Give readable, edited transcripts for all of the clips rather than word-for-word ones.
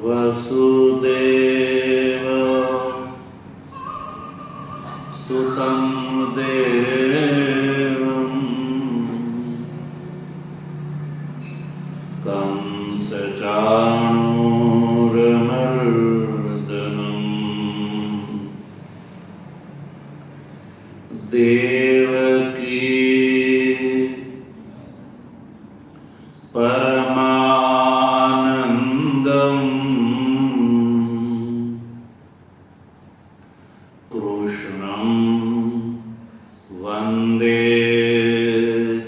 વસુદેવ સુતં દેવં કંસચાણૂરમર્દનમ દેવકી પરમાનંદમ કૃષ્ણં વંદે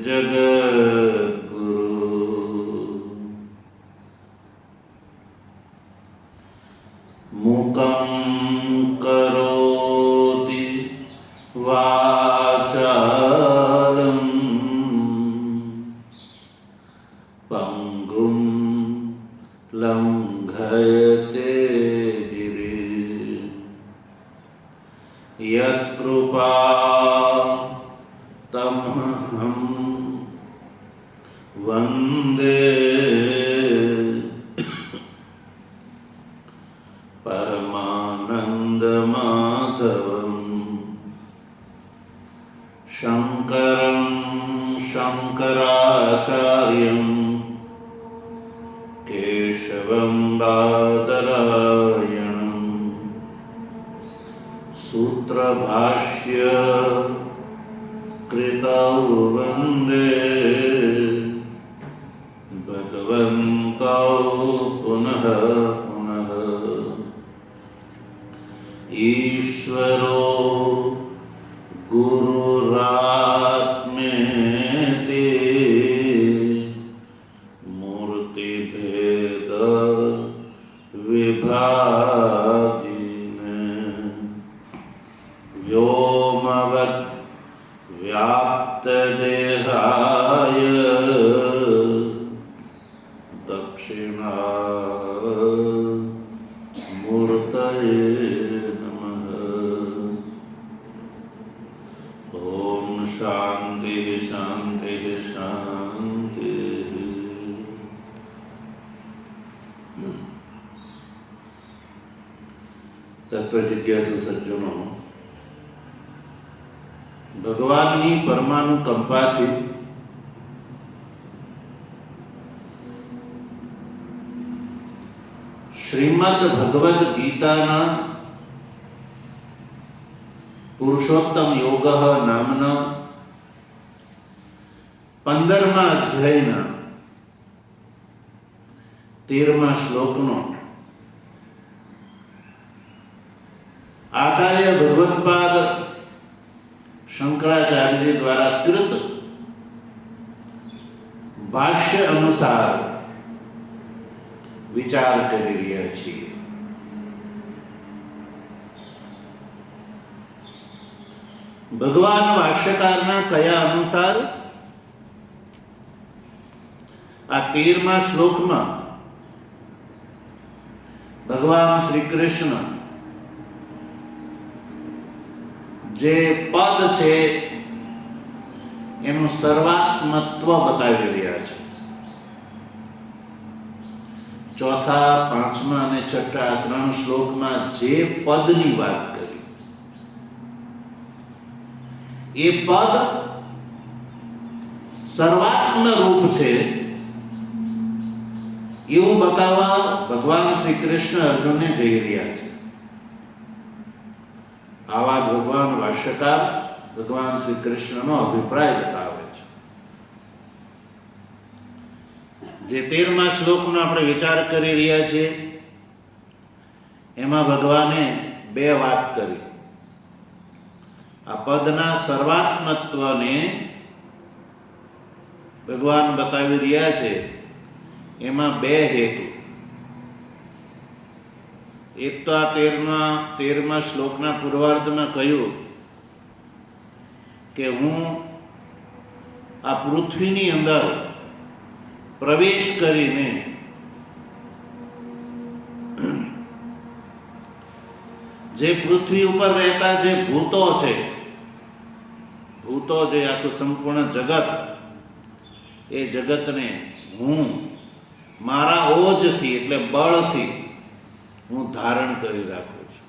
જગદ્ગુરુ મુકં કરોતિ વાચાલં પંગું લંઘયતે ગિરિં યત્કૃપાતમહં વંદે પરમાનંદમાધવં શંકરં શંકરાચાર્યં કેશવં બાદરાયણં સૂત્રભાષ્ય કૃતૌ વંદે ભગવन्तૌ પુનઃ પુનઃ ઈશ્વરો ગુરુરાત્મેતિ મૂર્તિભેદ વિભાગિને વ્યોમવત વ્યાપ્તદેહાય દક્ષિણામૂર્તયે નમઃ. ઓમ શાંતિ શાંતિ શાંતિ. તત્વજિજ્ઞાસુ સજ્જનો, ભગવાનની પરમાનુકંપાથી શ્રીમદ ભગવદ્ ગીતાના પુરુષોત્તમ યોગ નામના 15મા અધ્યાયના 13મા શ્લોકનો આચાર્ય ભગવત્પાદ શંકરાચાર્યજી દ્વારા કૃત ભાષ્ય અનુસાર વિચાર કરી રહ્યા છીએ. ભગવાન ભાષ્યકારના કયા અનુસાર આ 13મા શ્લોકમાં ભગવાન શ્રી કૃષ્ણ જે પદ છે એનું સર્વાત્મત્વ બતાવી રહ્યા છે. ચોથા, 5મા અને 6ઠા 3 શ્લોકમાં જે પદની વાત કરી એ પદ સર્વાત્મ રૂપ છે એવું બતાવવા ભગવાન શ્રી કૃષ્ણ અર્જુનને જઈ રહ્યા છે. આવા ભગવાન ભાષ્યકાર ભગવાન શ્રી કૃષ્ણનો અભિપ્રાય બતાવે છે. જે 13મા શ્લોકનો આપણે વિચાર કરી રહ્યા છીએ એમાં ભગવાને 2 વાત કરી. આ પદના સર્વાત્મત્વને ભગવાન બતાવી રહ્યા છે. એમાં 2 હેતુ. એક તો આ 13મા શ્લોકના પૂર્વાર્ધમાં કહ્યું કે હું આ પૃથ્વીની અંદર પ્રવેશ કરીને જે પૃથ્વી ઉપર રહેતા જે ભૂતો છે ભૂતો જે આખું સંપૂર્ણ જગત, એ જગતને હું મારા ઓજથી એટલે બળથી હું ધારણ કરી રાખું છું.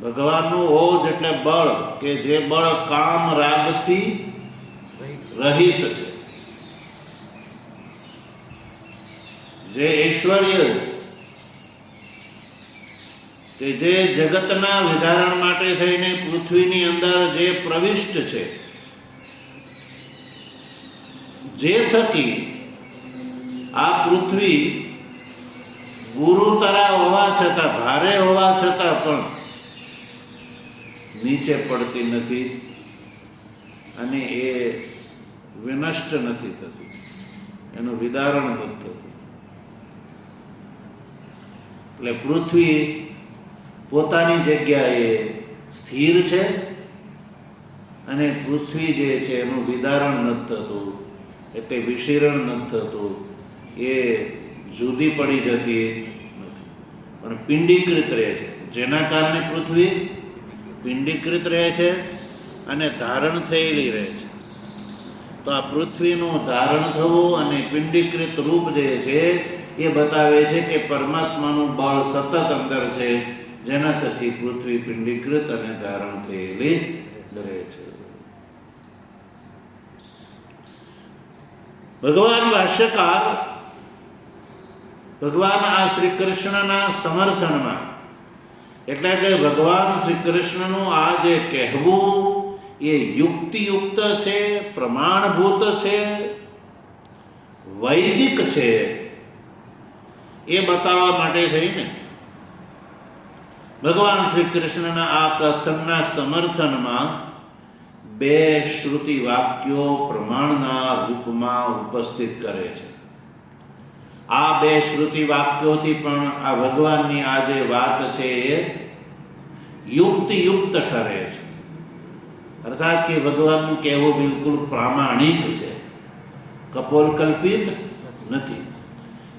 ભગવાનનું ઓજ એટલે બળ, કે જે બળ કામ રાગથી રહિત છે, જે ઐશ્વર્ય કે જે જગતના વિધારણ માટે થઈને પૃથ્વીની અંદર જે પ્રવિષ્ટ છે, જે થકી આ પૃથ્વી ગુરુતરા હોવા છતાં, ભારે હોવા છતાં પણ નીચે પડતી નથી અને એ વિનષ્ટ નથી થતી, એનું વિદારણ નથી થતું. એટલે પૃથ્વી પોતાની જગ્યાએ સ્થિર છે અને પૃથ્વી જે છે એનું વિદારણ નથી થતું, એટલે વિશીરણ નથી થતું, એ જુદી પડી જતી નથી, પણ પિંડીકૃત રહે છે. જેના કારણે પૃથ્વી પિંડીકૃત રહે છે અને ધારણ થયેલી રહે છે. તો આ પૃથ્વીનું ધારણ થવું અને પિંડીકૃત રૂપ જે છે એ બતાવે છે કે પરમાત્માનું બળ સતત અંદર છે, જેના થકી પૃથ્વી પિંડીકૃત અને ધારણ થયેલી રહે છે. ભગવાન ભાષ્યકાર ભગવાન આ શ્રી કૃષ્ણના સમર્થનમાં, એટલે કે ભગવાન શ્રી કૃષ્ણનું આ જે કહેવું એ યુક્તિયુક્ત છે, પ્રમાણભૂત છે, વૈદિક છે, એ બતાવવા માટે થઈને ભગવાન શ્રી કૃષ્ણના આ કથનના સમર્થનમાં બે શ્રુતિ વાક્યો પ્રમાણના રૂપમાં ઉપસ્થિત કરે છે. આ બે શ્રુતિ વાક્યોથી પણ આ ભગવાનની આ જે વાત છે એ યુક્તિયુક્ત ઠરે છે. અર્થાત કે ભગવાનનું કહેવું બિલકુલ પ્રામાણિક છે, કપોલકલ્પિત નથી.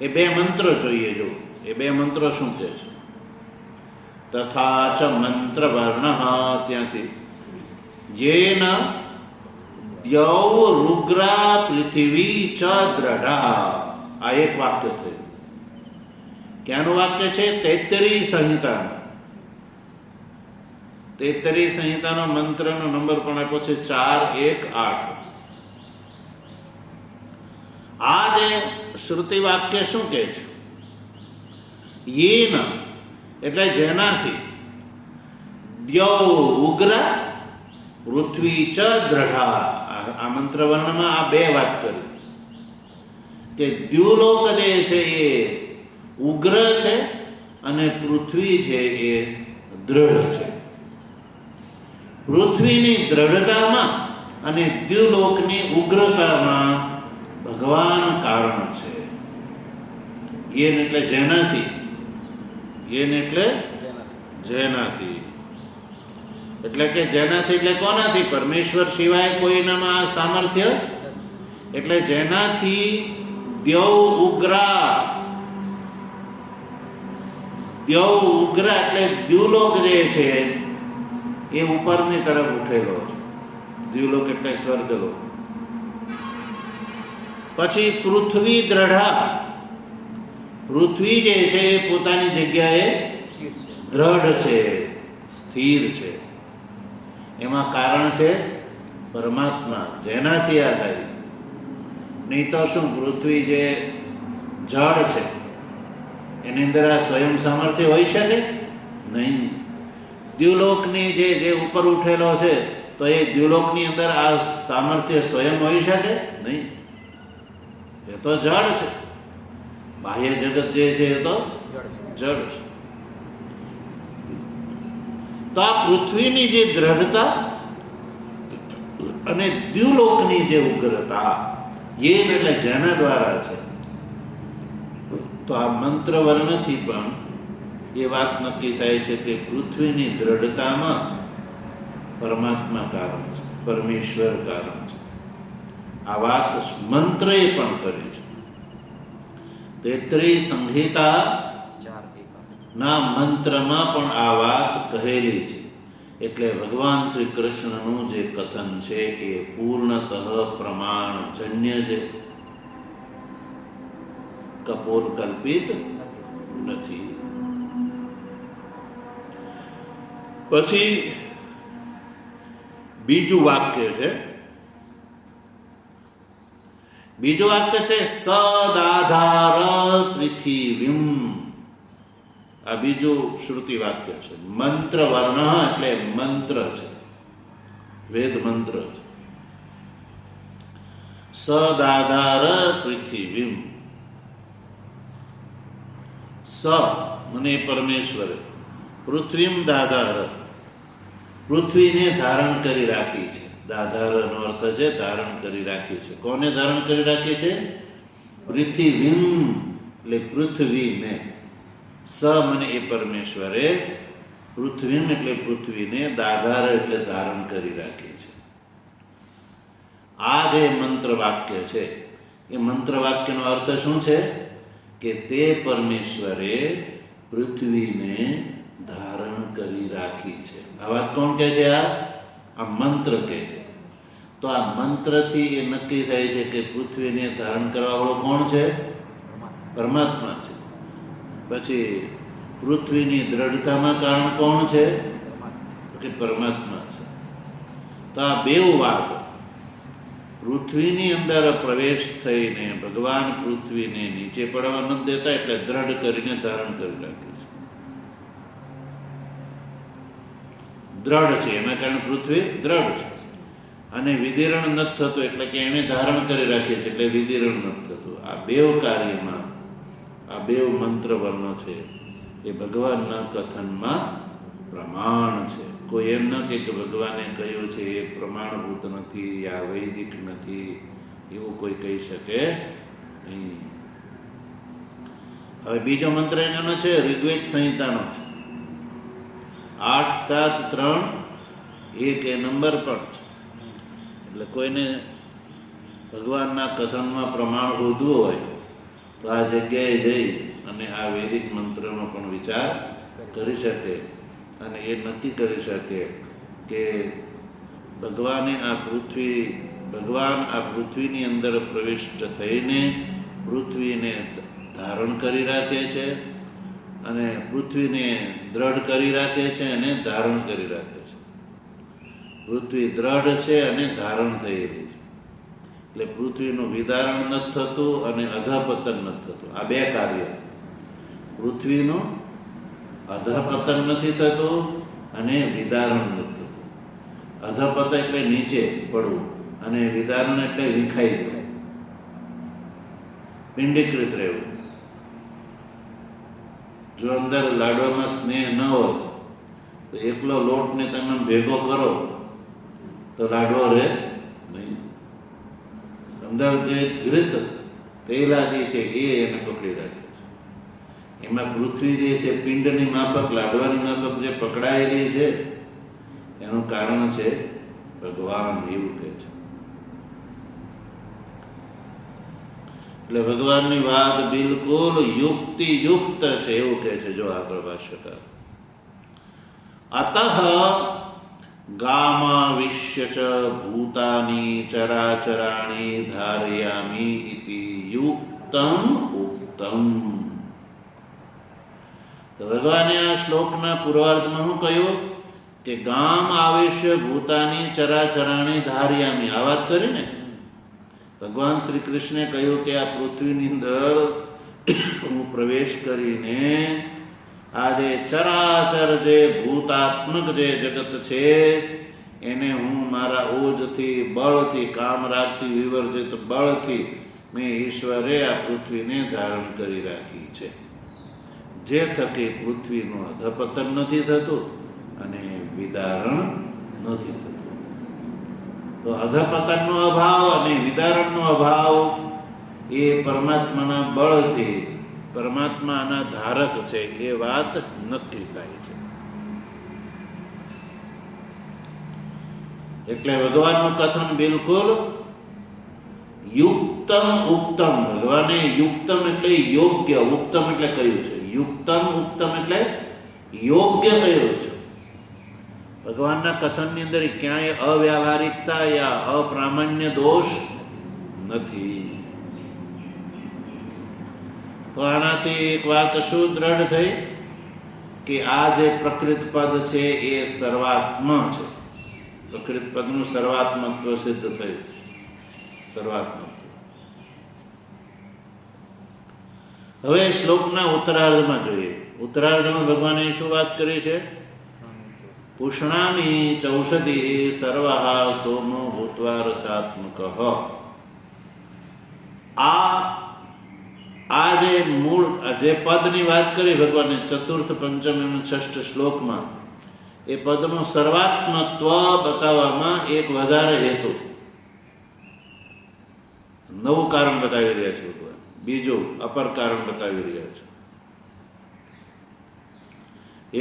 એ બે મંત્ર જોઈએ. જો એ બે મંત્ર શું કહે છે? તથા ચ મંત્ર વર્ણ, ત્યાંથી યેન દ્યૌ રુગ્રા પૃથ્વી ચ દ્રઢા, આ એક વાક્ય થયું. ક્યાંનું વાક્ય છે? તૈત્તરીય સંહિતાનું. તૈત્તરીય સંહિતાનો મંત્રનો નંબર પણ આપ્યો છે 418. આ જે શ્રુતિ વાક્ય શું કહે છે? યેન એટલે જેનાથી, દ્યૌ ઉગ્ર પૃથ્વી ચ દ્રઢા, આ મંત્ર વર્ણમાં આ બે વાત કરી કે દ્યુલોક જે છે એ ઉગ્ર છે અને પૃથ્વી છે એ દ્રઢ છે. પૃથ્વીની દ્રઢતામાં અને દ્યુલોકની ઉગ્રતામાં ભગવાન કારણ છે. યેન એટલે જેનાથી, યેન એટલે જેનાથી, એટલે કે જેનાથી એટલે કોનાથી? પરમેશ્વર સિવાય કોઈનામાં આ સામર્થ્ય, એટલે જેનાથી દ્યૌ ઉગ્રા, દ્યૌ ઉગ્રા એટલે દ્યુલોક જે છે એ ઉપરની તરફ ઉઠેલો છે. દ્યુલોક એટલે સ્વર્ગલોક. પછી પૃથ્વી દ્રઢા, પૃથ્વી જે છે એ પોતાની જગ્યાએ દ્રઢ છે, સ્થિર છે. એમાં કારણ છે પરમાત્મા, જેનાથી આ થાય છે. નહીં તો શું પૃથ્વી જે જળ છે એની અંદર આ સ્વયં સામર્થ્ય હોઈ શકે નહીં. દ્યુલોકની જે ઉપર ઉઠેલો છે તો એ દ્યુલોકની અંદર આ સામર્થ્ય સ્વયં હોઈ શકે નહીં. એ તો જળ છે. બાહ્ય જગત જે છે એ તો જળ છે. તો આ પૃથ્વીની જે દ્રઢતા અને દ્યુલોકની જે ઉગ્રતા, એ એટલે જેના દ્વારા છે. તો આ મંત્ર વર્ણથી પણ એ વાત નક્કી થાય છે કે પૃથ્વીની દ્રઢતામાં પરમાત્મા કારણ છે, પરમેશ્વર કારણ છે. આ વાત મંત્રએ પણ કરી છે. તૈત્તરીય સંહિતા ના મંત્રમાં પણ આ વાત કહેલી છે એટલે ભગવાન શ્રી કૃષ્ણનું જે કથન છે એ પૂર્ણતઃ પ્રમાણજન્ય છે, કપોલકલ્પિત નથી. પછી બીજું વાક્ય છે, બીજું વાક્ય છે સદાધાર પૃથિવીમ. આ બીજું શ્રુતિ વાક્ય છે. મંત્ર વર્ણ એટલે મંત્ર છે, વેદ મંત્ર છે. સદાધાર પૃથિવીમ. સ મને પરમેશ્વરે પૃથ્વીમ દાધાર, પૃથ્વીને ધારણ કરી રાખી છે. દાધારનો અર્થ છે ધારણ કરી રાખી છે. કોને ધારણ કરી રાખી છે? પૃથ્વીમ એટલે પૃથ્વીને. સ મને એ પરમેશ્વરે પૃથ્વીમ એટલે પૃથ્વીને, દાધાર એટલે ધારણ કરી રાખી છે. આ જે મંત્ર વાક્ય છે એ મંત્ર વાક્યનો અર્થ શું છે કે તે પરમેશ્વરે પૃથ્વીને ધારણ કરી રાખી છે. આ વાત કોણ કહે છે? આ મંત્ર કહે છે. તો આ મંત્રથી એ નક્કી થાય છે કે પૃથ્વીને ધારણ કરવા વાળો કોણ છે? પરમાત્મા છે. પછી પૃથ્વીની દ્રઢતામાં કારણ કોણ છે? કે પરમાત્મા છે. તો આ બેઉ વાત પૃથ્વીની અંદર પ્રવેશ થઈને ભગવાન પૃથ્વીને નીચે પડવા નથી દેતા, એટલે દ્રઢ કરીને ધારણ કરી રાખે છે. દ્રઢ છે એના કારણે પૃથ્વી દ્રઢ છે. અને વિદીરણ નથી થતું એટલે કે એને ધારણ કરી રાખીએ છે એટલે વિદીરણ નથી થતું. આ બેવ કાર્યમાં આ બેવ મંત્ર વર્ણ છે એ ભગવાનના કથનમાં પ્રમાણ છે. કોઈ એમ ન કે ભગવાને કહ્યું છે એ પ્રમાણભૂત નથી, આ વૈદિક નથી, એવું કોઈ કહી શકે નહીં. હવે બીજો મંત્ર એનો છે ઋગ્વેદ સંહિતાનો છે. 8, 7, 3, 1 એ નંબર પણ છે. એટલે કોઈને ભગવાનના કથનમાં પ્રમાણ શોધવું હોય તો આ જગ્યાએ જઈ અને આ વૈદિક મંત્રનો પણ વિચાર કરી શકે અને એ નક્કી કરી શકે કે ભગવાન આ પૃથ્વીની અંદર પ્રવિષ્ટ થઈને પૃથ્વીને ધારણ કરી રાખે છે અને પૃથ્વીને દ્રઢ કરી રાખે છે અને ધારણ કરી રાખે છે. પૃથ્વી દ્રઢ છે અને ધારણ થઈ રહી છે. એટલે પૃથ્વીનું વિદારણ નથી થતું અને અધઃપતન નથી થતું. આ બે કાર્ય. પૃથ્વીનું અધઃપતન નથી થતું અને વિદારણ નથી થતું. અધઃપતન એટલે નીચે પડવું અને વિદારણ એટલે વિખાઈ જવું, પિંડીકૃત રહેવું. જો અંદર લાડવામાં સ્નેહ ન હોય તો એકલો લોટને તમે ભેગો કરો તો લાડવો રહે નહીં. અંદર જે ઘૃત તેલાદી છે એ એને પકડી રાખે છે. એમાં પૃથ્વી જે છે પિંડની માફક, લાડવાની માફક જે પકડાયેલી છે એનું કારણ છે ભગવાન, એવું કહે છે. એટલે ભગવાનની વાત બિલકુલ યુક્તિયુક્ત છે એવું કહે છે. જો આગળ ભાષ્યકાર અતઃ ગામાવિશ્ય ચ ભૂતાની ચરાચરાણી ધારયામી ઇતિ યુક્તમ ઉક્તમ. તો ભગવાને આ શ્લોકના પૂર્વાર્ધમાં શું કહ્યું કે ગામ આવેશ્ય ભૂતાની ચરાચરાણી ધારયામી. આ વાત કરી ને ભગવાન શ્રી કૃષ્ણે કહ્યું કે આ પૃથ્વીની અંદર હું પ્રવેશ કરીને આ જે ચરાચર જે ભૂતાત્મક જે જગત છે એને હું મારા ઓજથી, બળથી, કામરાગથી વિવર્જિત બળથી મેં ઈશ્વરે આ પૃથ્વીને ધારણ કરી રાખી છે, જે થકી પૃથ્વીનું અધપતન નથી થતું અને વિદારણ નથી થતું. તો અધપતનનો અભાવ અને વિદારણનો અભાવ એ પરમાત્માના બળથી, પરમાત્માના ધારક છે એ વાત નક્કી થાય છે. એટલે ભગવાનનું કથન બિલકુલ યુક્તમ ઉક્તમ. ભગવાને યુક્તમ એટલે યોગ્ય, ઉક્તમ એટલે કયું છે? યુક્તમ ઉક્તમ એટલે યોગ્ય કયું છે. ભગવાનના કથનની અંદર ક્યાંય અવ્યાવહારિકતા યા અપ્રામાણ્ય દોષ નથી. તો આનાથી એક વાત શું દ્રઢ થઈ કે આ જે પ્રકૃત પદ છે એ સર્વાત્મ છે. પ્રકૃત પદનું સર્વાત્મત્વ સિદ્ધ થયું. સર્વાત્મત્વ. હવે શ્લોકના ઉત્તરાર્ધમાં જોઈએ. ઉત્તરાર્ધમાં ભગવાને શું વાત કરી છે? પુષ્ણામી ચૌષધિ સર્વઃ સોમો ભૂત્વા રસાત્મકઃ. આ જે મૂળ જે પદની વાત કરી ભગવાને ચતુર્થ પંચમ એમ ષષ્ઠ શ્લોકમાં, એ પદનું સર્વાત્મત્વ બતાવવામાં એક વધારે હેતુ, નવું કારણ બતાવી રહ્યા છે ભગવાન. બીજું અપર કારણ બતાવી રહ્યા છે.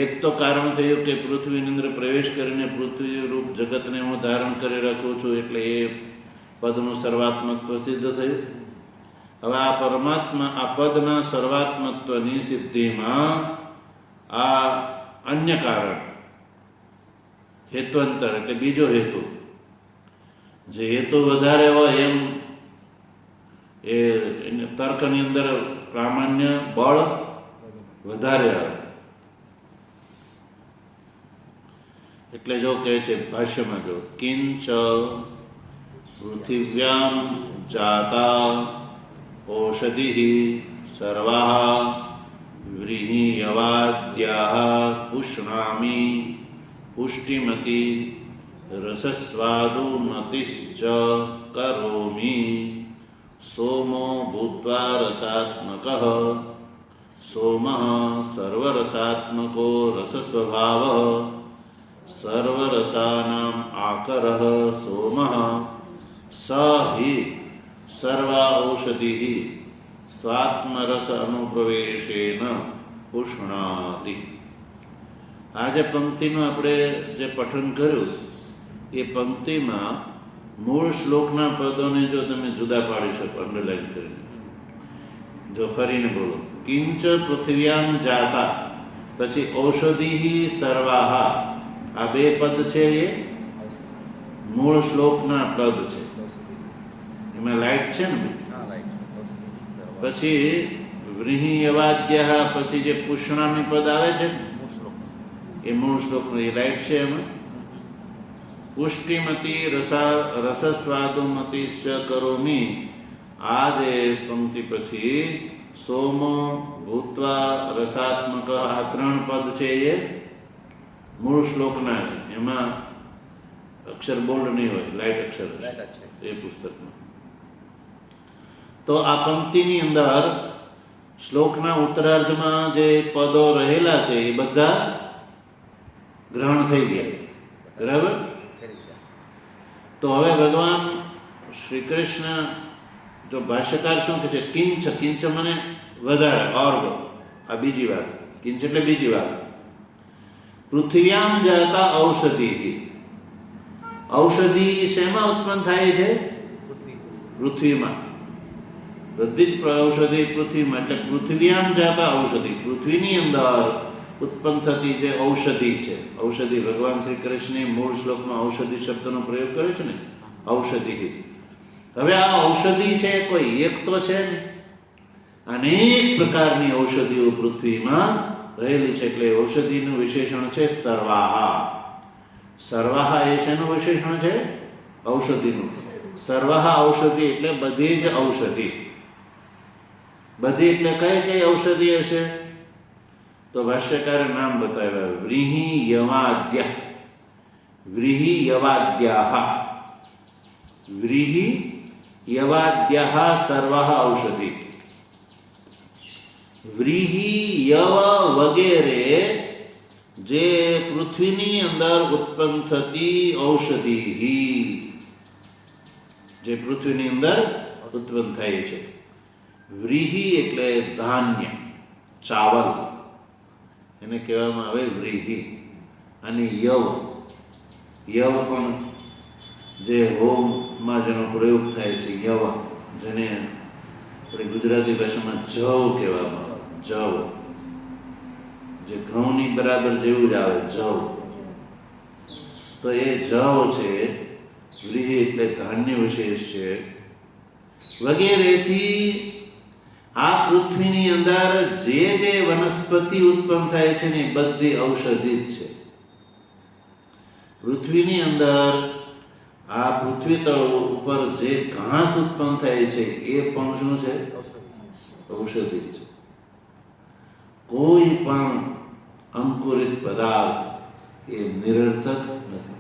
એક તો કારણ થયું કે પૃથ્વીની અંદર પ્રવેશ કરીને પૃથ્વી રૂપ જગતને હું ધારણ કરી રાખું છું, એટલે એ પદનું સર્વાત્મત્વ સિદ્ધ થયું. હવે આ પરમાત્મા આ પદના સર્વાત્મત્વની સિદ્ધિમાં આ અન્ય કારણ, હેતુઅંતર એટલે બીજો હેતુ, જે હેતુ વધારે હોય એમ એ તર્કની અંદર પ્રામાણ્ય બળ વધારે આવે. એટલે જો કહે છે ભાષ્યમાં, જો કિંચ પૃથિવ્યામ જાતા ઓષધિ સર્વા વ્રીહિયવાદ્યાઃ પુષ્ણામિ પુષ્ટિમતી રસસ્વાદુમતિશ્ચ કરોમિ સોમો ભૂત્વા રસાત્મકઃ. સોમઃ સર્વરસાત્મકો રસસ્વભાવઃ સર્વરસાનામ આકરઃ સોમઃ સ હિ સર્વા ઔષધિઃ સ્વાત્મરસ અનુપ્રવેશેન પુષ્ણાતિ. આ જે પંક્તિનું આપણે જે પઠન કર્યું એ પંક્તિમાં મૂળ શ્લોકના પદોને જો તમે જુદા પાડી શકો, અંડરલાઈન કરીને, જો ફરીને બોલો, કિંચ પૃથ્વ્યામ જાતા, પછી ઔષધિ સર્વાહ, આ બે પદ છે એ મૂળ શ્લોકના પદ છે, એમાં લાઈટ છે ને. પછી વ્રીહિયવાદ્યાઃ, પછી જે પુષ્ણામી પદ આવે છે એ મૂળ શ્લોકનું એ લાઈટ છે. એમાં પુષ્ટિમતી રસસ્વાદુમતિશ્ચ કરોમિ, આ જે પંક્તિ પછી સોમો ભૂત્વા રસાત્મક, આ ત્રણ પદ છે એ મૂળ શ્લોકના છે. એમાં અક્ષર બોલ્ડ નહીં હોય, લાઈટ અક્ષર એ પુસ્તકમાં. તો આ પંક્તિની અંદર શ્લોકના ઉત્તરાર્ધમાં જે પદો રહેલા છે એ બધા ગ્રહણ થઈ ગયા. બરાબર? તો હવે ભગવાન શ્રી કૃષ્ણ, જો ભાષ્યકાર શું કહે છે, કિંચ, કિંચ મને વધારે, ઓર, આ બીજી વાત. કિંચ એટલે બીજી વાત. પૃથ્વ્યામ જાતા ઔષધિ, ઔષધિ શેમાં ઉત્પન્ન થાય છે? પૃથ્વીમાં. બધી જ ઔષધિ પૃથ્વીમાં, એટલે પૃથ્વ્યામ જાતા ઔષધિ, પૃથ્વીની અંદર ઉત્પન્ન થતી જે ઔષધિ છે. ઔષધિ ભગવાન શ્રી કૃષ્ણે મૂળ શ્લોકમાં ઔષધિ શબ્દનો પ્રયોગ કર્યો છે ને, ઔષધિ. હવે આ ઔષધિ છે કોઈ એક તો છે ને, અનેક પ્રકારની ઔષધિઓ પૃથ્વીમાં રહેલી છે. એટલે ઔષધિનું વિશેષણ છે સર્વાહ. સર્વાહ એ શેનું વિશેષણ છે? ઔષધિનું. સર્વાહ ઔષધિ એટલે બધી જ ઔષધિ. બધી એટલે કઈ કઈ ઔષધિ હશે? તો ભાષ્યકારે નામ બતાવ્યા, વ્રીહિયવાદ્ય, વ્રીહિયવાદ્યાઃ, વ્રીહિયવાદ્યાઃ સર્વાહ ઔષધિ. વ્રીહિયવ વગેરે જે પૃથ્વીની અંદર ઉત્પન્ન થતી ઔષધિ, જે પૃથ્વીની અંદર ઉત્પન્ન થાય છે. વ્રીહિ એટલે ધાન્ય, ચાવલ, એને કહેવામાં આવે વ્રીહિ. અને યવ, યવ પણ જે હોમમાં જેનો પ્રયોગ થાય છે, યવ, જેને આપણે ગુજરાતી ભાષામાં જવ કહેવામાં આવે. જવ જે ઘઉંની બરાબર જેવું જ આવે, જવ. તો એ જવ છે, વ્રીહી એટલે ધાન્ય વિશેષ છે, વગેરેથી આ પૃથ્વીની અંદર જે જે વનસ્પતિ ઉત્પન્ન થાય છે ને એ બધી ઔષધિ જ છે. પૃથ્વીની અંદર આ પૃથ્વી તળ ઉપર જે ઘાસ ઉત્પન્ન થાય છે એ પણ શું છે? ઔષધિ છે. કોઈ પણ અંકુરિત પદાર્થ એ નિરર્થક નથી.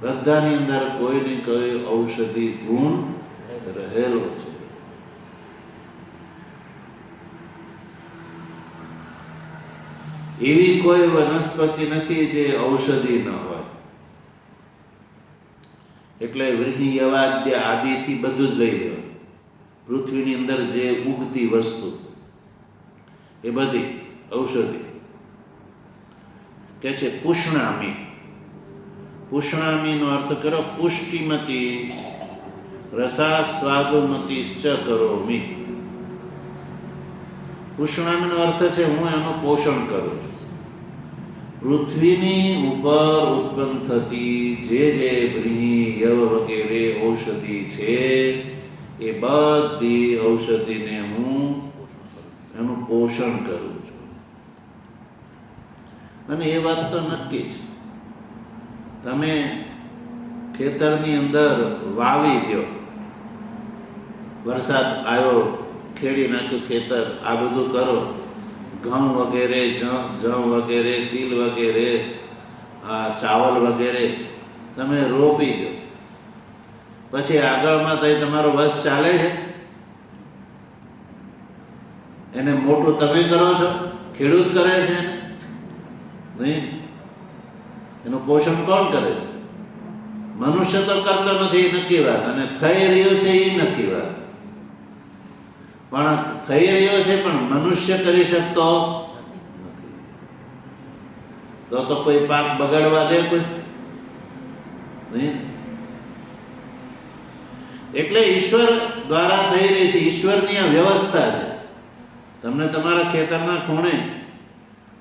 બધાની અંદર કોઈ ને કોઈ ઔષધિ ગુણ રહેલો છે. એવી કોઈ વનસ્પતિ નથી જે ઔષધિ ન હોય. એટલે વ્રીહી યવાદ્ય આદિથી બધું જ લઈ લેવાનું. પૃથ્વીની અંદર જે ઉગતી વસ્તુ એ બધી ઔષધિ. કે છે પુષ્ણામી. પુષ્ણામીનો અર્થ કરો પુષ્ટિમતી રસા સ્વાદુમતીશ્ચ કરોમિ. પુષ્ણામીનો અર્થ છે હું એનું પોષણ કરું છું. પૃથ્વીની ઉપર ઉત્પન્ન થતી જે જે વ્રીહી યવ વગેરે ઔષધિ છે એ બધી ઔષધિને હું એનું પોષણ કરું છું. અને એ વાત તો નક્કી છે. તમે ખેતરની અંદર વાવી દો, વરસાદ આવ્યો, ખેડી નાખ્યું ખેતર, આ બધું કરો, ઘઉં વગેરે, જવ વગેરે, તિલ વગેરે, આ ચાવલ વગેરે તમે રોપી દો, પછી આગળમાં તો તમારો વસ ચાલે છે? એને મોટું તમે કરો છો? ખેડૂત કરે છે નહીં. એનું પોષણ કોણ કરે છે? મનુષ્ય તો કરતો નથી, એ નક્કી વાત, અને થઈ રહ્યો છે એ નક્કી વાત. પણ થઈ રહ્યો છે પણ મનુષ્ય કરી શકતો નથી. તો કોઈ પાક બગાડવા દે કોઈ નહીં. એટલે ઈશ્વર દ્વારા થઈ રહી છે, ઈશ્વરની આ વ્યવસ્થા છે. તમને તમારા ખેતરના ખૂણે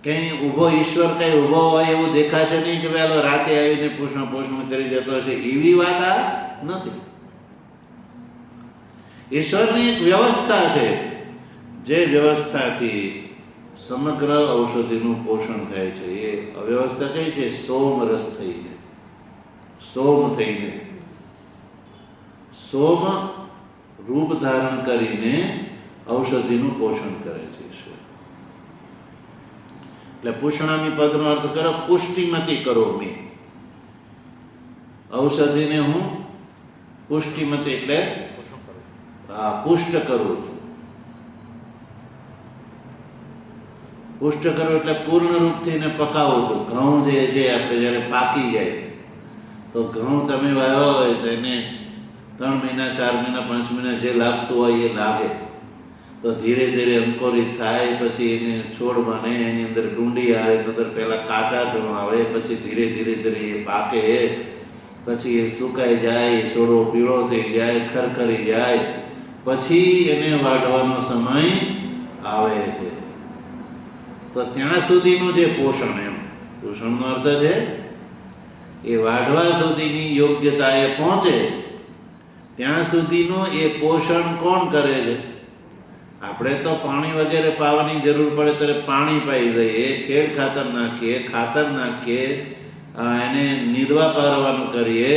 કંઈ ઊભો ઈશ્વર કંઈ ઊભો હોય એવું દેખાશે નહીં કે પેલો રાતે આવીને પોષણ કરી જતો હશે. એવી વાત આ નથી. ઈશ્વરની એક વ્યવસ્થા છે, જે વ્યવસ્થાથી સમગ્ર ઔષધિનું પોષણ થાય છે. એ અવ્યવસ્થા કઈ છે? સોમરસ થઈને, સોમ થઈને, સોમ રૂપ ધારણ કરીને ઔષધિનું પોષણ કરે છે ઈશ્વર. એટલે પુષ્ણામી પદનો અર્થ કરો પુષ્ટિમતી કરોમિ. ઔષધિને હું પુષ્ટિમતી એટલે પુષ્ટ કરું છું. પુષ્ટ કરું એટલે પૂર્ણ રૂપથી એને પકાવું છું. ઘઉં જે છે આપણે જ્યારે પાકી જાય તો ઘઉં તમે વાવ્યો હોય તો એને 3 મહિના 4 મહિના 5 મહિના જે લાગતું હોય એ લાગે. તો ધીરે ધીરે અંકુરિત થાય, પછી એને છોડ બને, એની અંદર ડુંડી આવે, અંદર પહેલાં કાચા ઘઉં આવે, પછી ધીરે ધીરે ધીરે એ પાકે, પછી એ સુકાઈ જાય, છોડો પીળો થઈ જાય, ખરખરી જાય, પછી એને વાઢવાનો સમય આવે છે. તો ત્યાં સુધીનું જે પોષણ, એમ પોષણનો અર્થ છે એ વાઢવા સુધીની યોગ્યતા એ પહોંચે ત્યાં સુધીનું એ પોષણ કોણ કરે છે? આપણે તો પાણી વગેરે પાવાની જરૂર પડે ત્યારે પાણી પાઈ દઈએ, ખેડ ખાતર નાખીએ, ખાતર નાખીએ, એને નિર્વાહ પારવાનું કરીએ.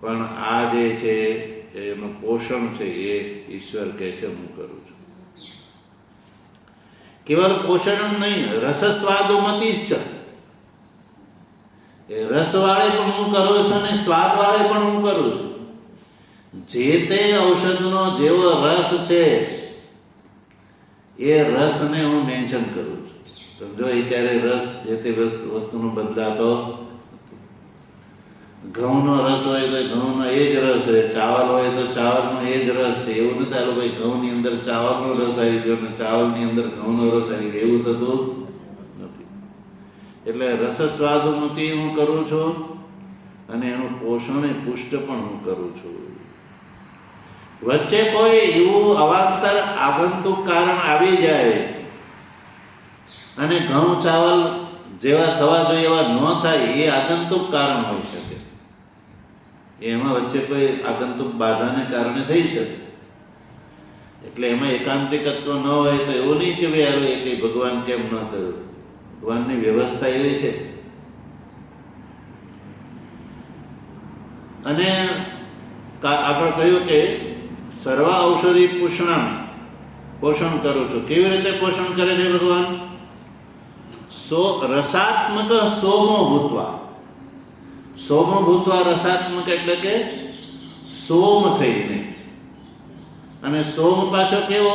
પણ આ જે છે એનું પોષણ છે એ ઈશ્વર કહે છે હું કરું છું. કેવલ પોષણ જ નહીં, રસસ્વાદુમતીશ્ચ. એ રસવાળે પણ હું કરું છું અને સ્વાદવાળે પણ હું કરું છું. જે તે ઔષધનો જેવો રસ છે એ રસને હું મેન્શન કરું છું. સમજો, એ ત્યારે રસ જે તે વસ્તુનો બદલાતો. ઘઉંનો રસ હોય તો ઘઉંનો એ જ રસ છે, ચાવલ હોય તો ચાવલનો એ જ રસ છે. એવું નથી આલો ભાઈ ઘઉંની અંદર ચાવલનો રસ આવી ગયો અને ચાવલની અંદર ઘઉંનો રસ આવી ગયો, એવું થતું નથી. એટલે રસસ્વાદુમતી હું કરું છું અને એનું પોષણ એ પુષ્ટ પણ હું કરું છું. વચ્ચે કોઈ એવું અવાંતર આગંતુક કારણ આવી જાય અને ઘઉં ચાવલ જેવા થવા જોઈએ એવા ન થાય એ આગંતુક કારણ હોઈ શકે. એમાં વચ્ચે કોઈ આગંતુક બાધાને કારણે થઈ શકે. એટલે એમાં એકાંતિકત્વ ન હોય તો એવું નહીં કે ભાઈ હાલો એ કંઈ ભગવાન કેમ ન કર્યું. ભગવાનની વ્યવસ્થા એવી છે. અને આપણે કહ્યું કે સર્વ ઔષધિ પુષ્ણામ, પોષણ કરું છું. કેવી રીતે પોષણ કરે છે ભગવાન? રસાત્મક સોમો ભૂતવા. સોમો ભૂતવા રસાત્મક એટલે કે સોમ થઈને. અને સોમ પાછો કેવો?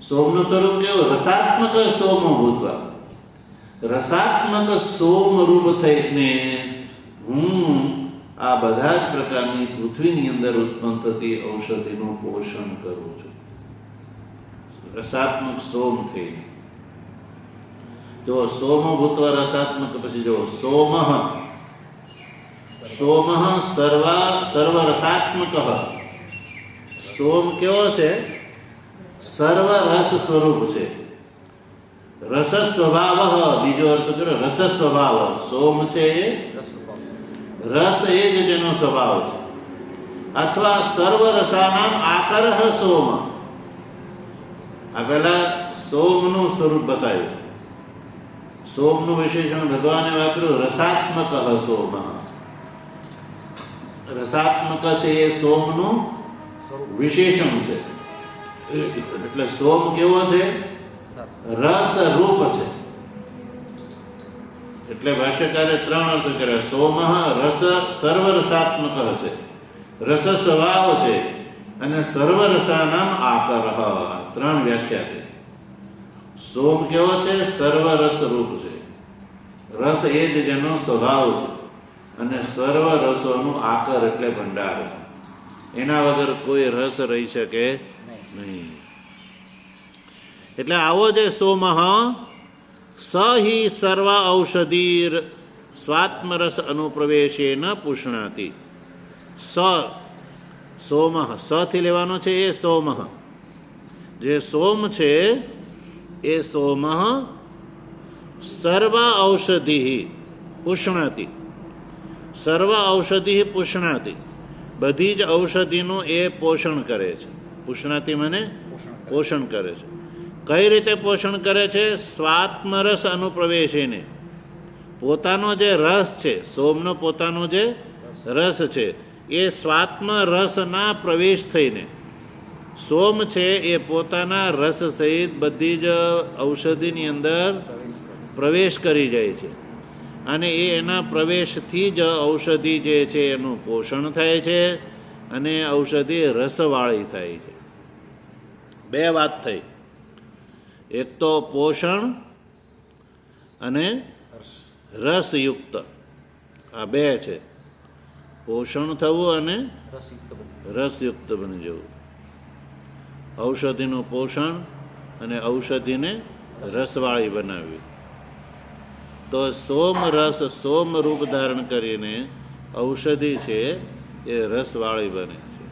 સોમનું સ્વરૂપ કેવું? રસાત્મક સોમો ભૂતવા. રસાત્મક સોમ રૂપ થઈને હું આ બધા જ પ્રકારની પૃથ્વીની અંદર ઉત્પન્ન થતી ઔષધિનું પોષણ કરું છું. રસાત્મક સોમ થઈને. જો સોમ ભૂતવા રસાત્મક, પછી જો સોમ સર્વ રસાત્મક. સોમ કેવો છે? સર્વ રસ સ્વરૂપ છે. રસ સ્વભાવ, બીજો અર્થ કરો રસ સ્વભાવ. સોમ છે એ રસ, એ જ જેનો સ્વભાવ છે. અથવા સર્વ રસાનામ આકરઃ સોમ. આ પહેલા સોમનું સ્વરૂપ બતાવ્યું. સોમનું વિશેષણ ભગવાને વાપર્યું રસાત્મક સોમ. રસાત્મક છે એ સોમનું વિશેષણ છે. એટલે સોમ કેવો છે? રસ રૂપ છે. એટલે ભાષ્યકારે ત્રણ અર્થ કર્યા. સોમ રસ, સર્વ રસાત્મક છે, રસ સ્વભાવ છે, અને સર્વ રસાનામ આકરઃ. ત્રણ વ્યાખ્યા છે. સોમ કેવો છે? સર્વ રસ રૂપ છે. રસ એ જ જેનો સ્વભાવ છે. અને સર્વ રસોનું આકર એટલે ભંડાર છે. એના વગર કોઈ રસ રહી શકે નહીં. એટલે આવો જે સોમ સ હિ સર્વ ઔષધિર સ્વાત્મરસ અનુપ્રવેશેન પુષ્ણાતિ. સોમ, સ થી લેવાનો છે એ સોમ. જે સોમ છે એ સોમ સર્વ ઔષધિ પુષ્ણાતિ. સર્વ ઔષધિ પુષ્ણાતિ, બધી જ ઔષધિનું એ પોષણ કરે છે. પુષ્ણાતિ મને પોષણ કરે છે. કઈ રીતે પોષણ કરે છે? સ્વાત્મરસ અનુપ્રવેશીને. પોતાનો જે રસ છે, સોમનો પોતાનો જે રસ છે, એ સ્વાત્મ રસના પ્રવેશ થઈને. સોમ છે એ પોતાના રસ સહિત બધી જ ઔષધિની અંદર પ્રવેશ કરી જાય છે. અને એ એના પ્રવેશથી જ ઔષધિ જે છે એનું પોષણ થાય છે અને ઔષધિ રસવાળી થાય છે. બે વાત થઈ. એક તો પોષણ અને રસયુક્ત, આ બે છે. પોષણ થવું અને રસયુક્ત બની જવું. ઔષધિનું પોષણ અને ઔષધિને રસવાળી બનાવવી. તો સોમ રસ, સોમ રૂપ ધારણ કરીને ઔષધિ છે એ રસવાળી બને છે.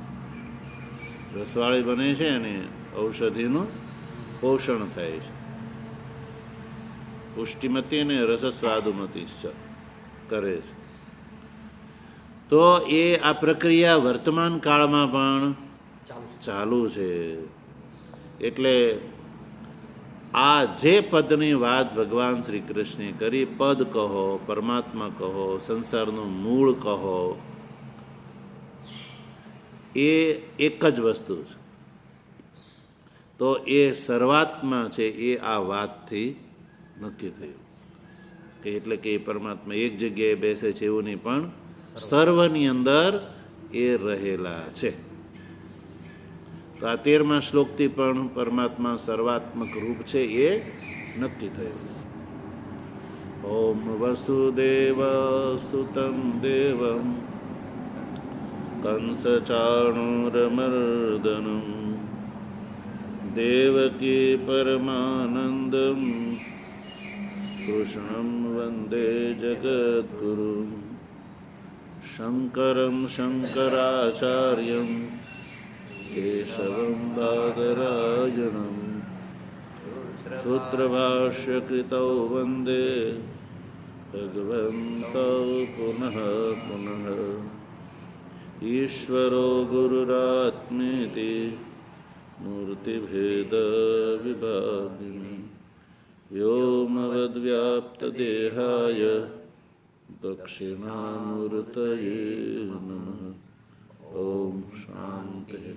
રસવાળી બને છે અને ઔષધિનું પોષણ થાય છે. પુષ્ટિમતી અને રસસ્વાદુમતી કરે છે. તો એ આ પ્રક્રિયા વર્તમાન કાળમાં પણ ચાલુ છે. એટલે આ જે પદની વાત ભગવાન શ્રી કૃષ્ણે કરી, પદ કહો, પરમાત્મા કહો, સંસારનું મૂળ કહો, એ એક જ વસ્તુ છે. તો એ સર્વાત્મા છે એ આ વાતથી નક્કી થયું. કે એટલે કે એ પરમાત્મા એક જગ્યાએ બેસે છે એવું નહીં, પણ સર્વની અંદર એ રહેલા છે. તો આ 13મા શ્લોકથી પણ પરમાત્મા સર્વાત્મક રૂપ છે એ નક્કી થયું. ઓમ વસુદેવ સુતં દેવં કંસચાણૂરમર્દનમ દેવકી પરમાનંદમ કૃષ્ણં વંદે જગદ્ગુરું શંકરં શંકરાચાર્યં કેશવં બાદરાયણં સૂત્રભાષ્યકૃતૌ વંદે भगवन्तौ पुनः पुनः ईश्वरो गुरुरात्मेति मूर्तिभेदविभागिनि व्योमवद्व्याप्तदेहाय दक्षिणामूर्तये नमः। ॐ शान्तिः।